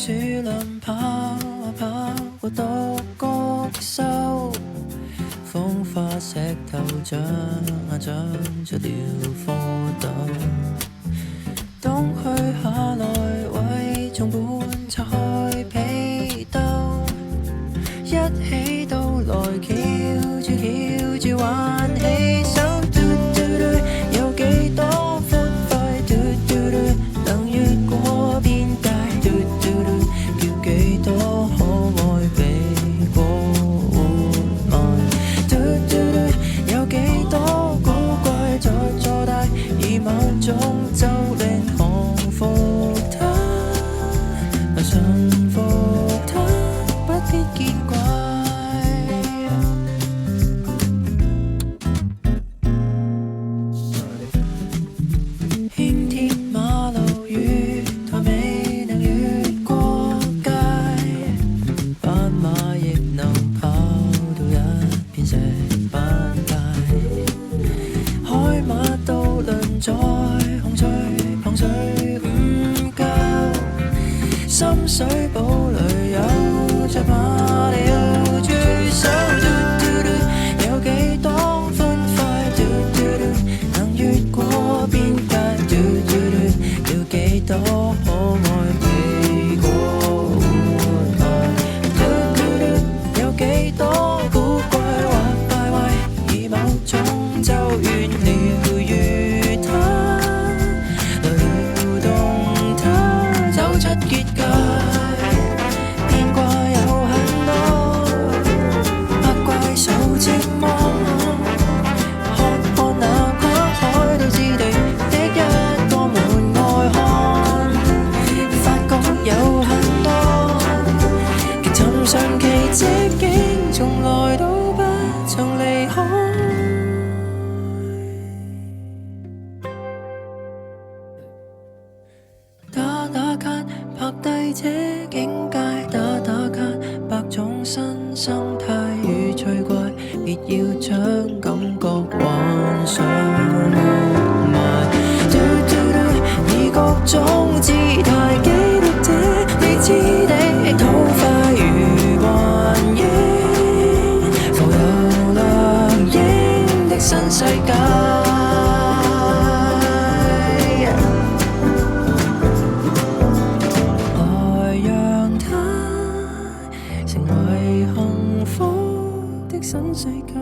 樹林跑啊跑過獨角獸，風花石頭長啊長出了蝌蚪，冬去下來為松本拆開被兜，一起都來翹住玩起手，嘟嘟嘟有幾多歡快，嘟嘟嘟能越過邊界，嘟嘟嘟叫幾多可愛避過活愛，嘟嘟嘟有幾多古怪在坐大，而某種就令降服他，馴服他，不必見怪。輕鐵馬路月台未能越過界，斑馬亦能跑到一片石板街，海馬渡輪在洪水旁水午覺，深水埗裏有隻馬里奧住手，嘟嘟嘟有幾多歡快，嘟嘟嘟能越過邊界，嘟嘟嘟要幾多可愛避過活愛，嘟嘟嘟有幾多古怪或敗壞，而某種就越療愈它，來撩動它走出結界。變卦有很多，百怪獸寂寞，看那跨海到之地的一個門外漢，發覺有很多極尋常奇蹟竟從來都不曾離開。打打卡拍低這境界，打打卡百種新生態與趣怪，別要將感覺幻想活埋，嘟嘟嘟以各種姿態記錄這未知的土塊如幻影，浮游亮影的新世界。新世界，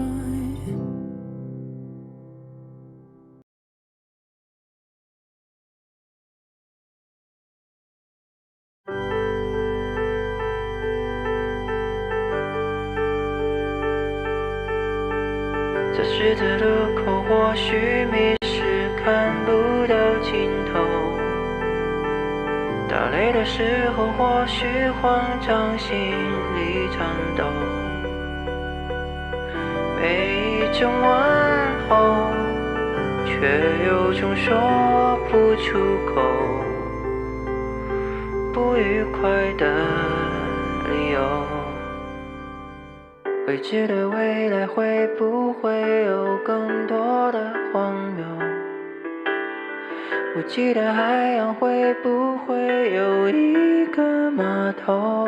在十字路口或許迷失看不到盡頭，打雷的時候或許慌張心裡顫抖，每一種問候卻有種說不出口不愉快的理由，未知的未來會不會有更多的荒謬，無際的海洋會不會有一個碼頭，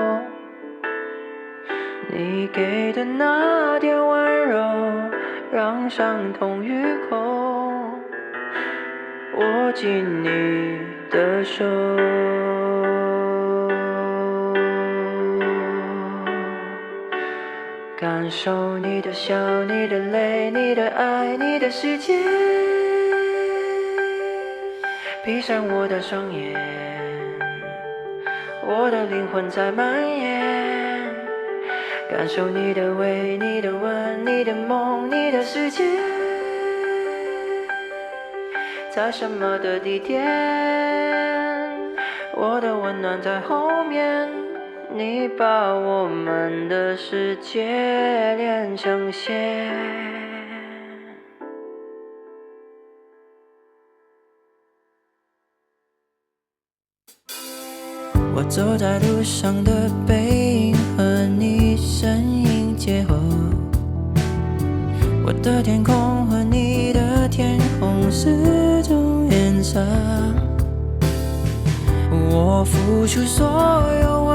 你給的那點溫柔讓傷痛愈合，握緊你的手，感受你的笑，你的淚，你的愛，你的世界，閉上我的雙眼，我的靈魂在蔓延，感受你的味，你的吻，你的夢，你的世界，在什麼的地點，我的溫暖在後面，你把我們的世界連成線。我走在路上的背影和你身影結合，我的天空和你的天空是種顏色，我付出所有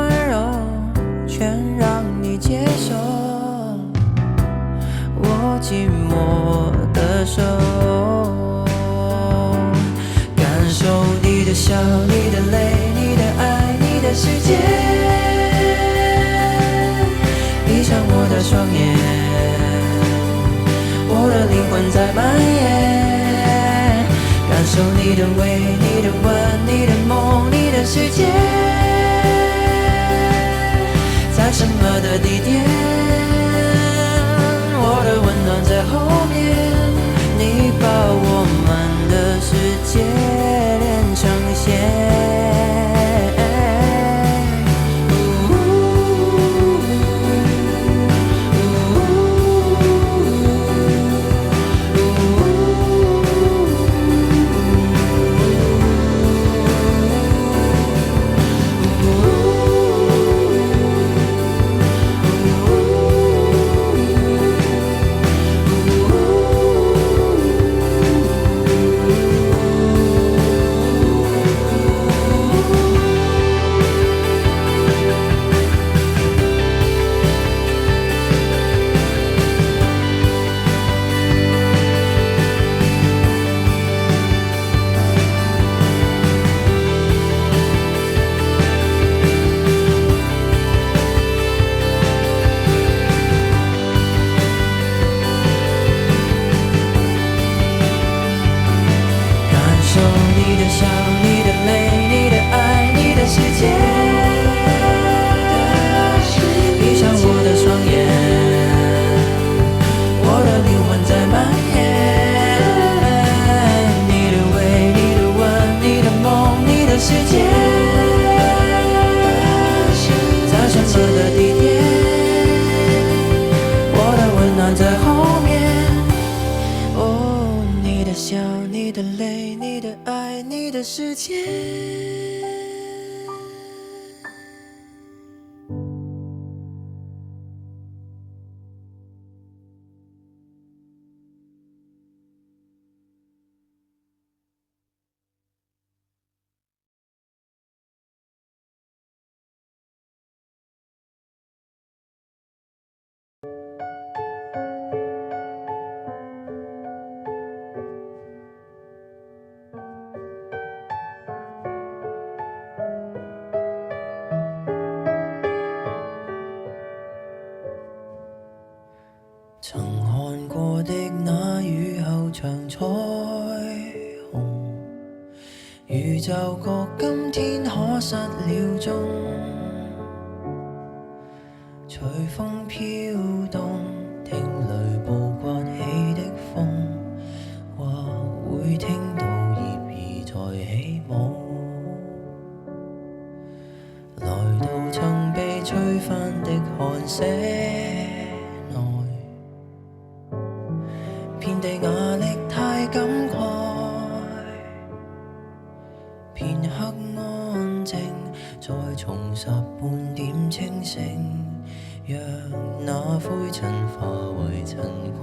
笑，你的泪，你的爱，你的世界，闭上我的双眼，我的灵魂在蔓延，感受你的味，你的吻，你的梦，你的世界，在什么的地点？我的温暖在后面，你把我们的世界连成线。世界。曾看過的那雨後長彩虹，宇宙覺今天可失了蹤，隨風飄動，聽雷暴刮起的風，或會聽到葉兒在起舞，來到曾被吹翻的寒舍內，遍地壓力太感慨，片刻安靜，再重拾半點清醒，讓那灰塵化為塵埃。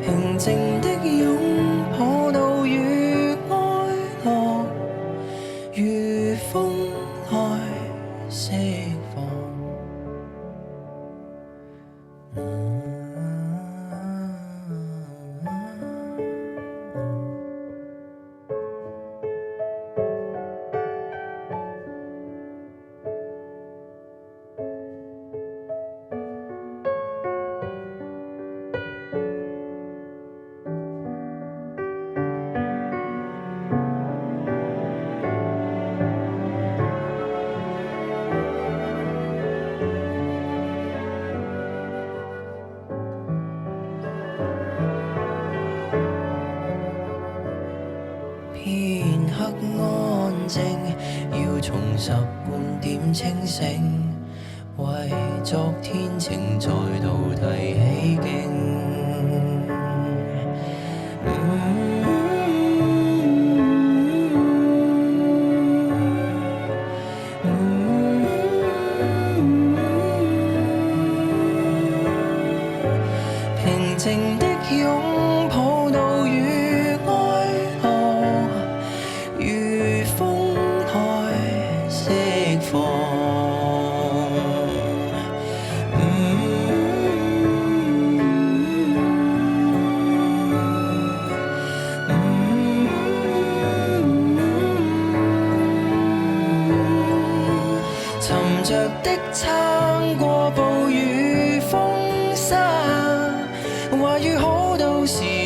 平靜的擁抱到愈哀樂，如風來釋放。片刻安靜，要重拾半點清醒，為昨天情再度提起勁。平靜的擁抱到愈哀樂，如風撐過暴雨風沙，話語好到時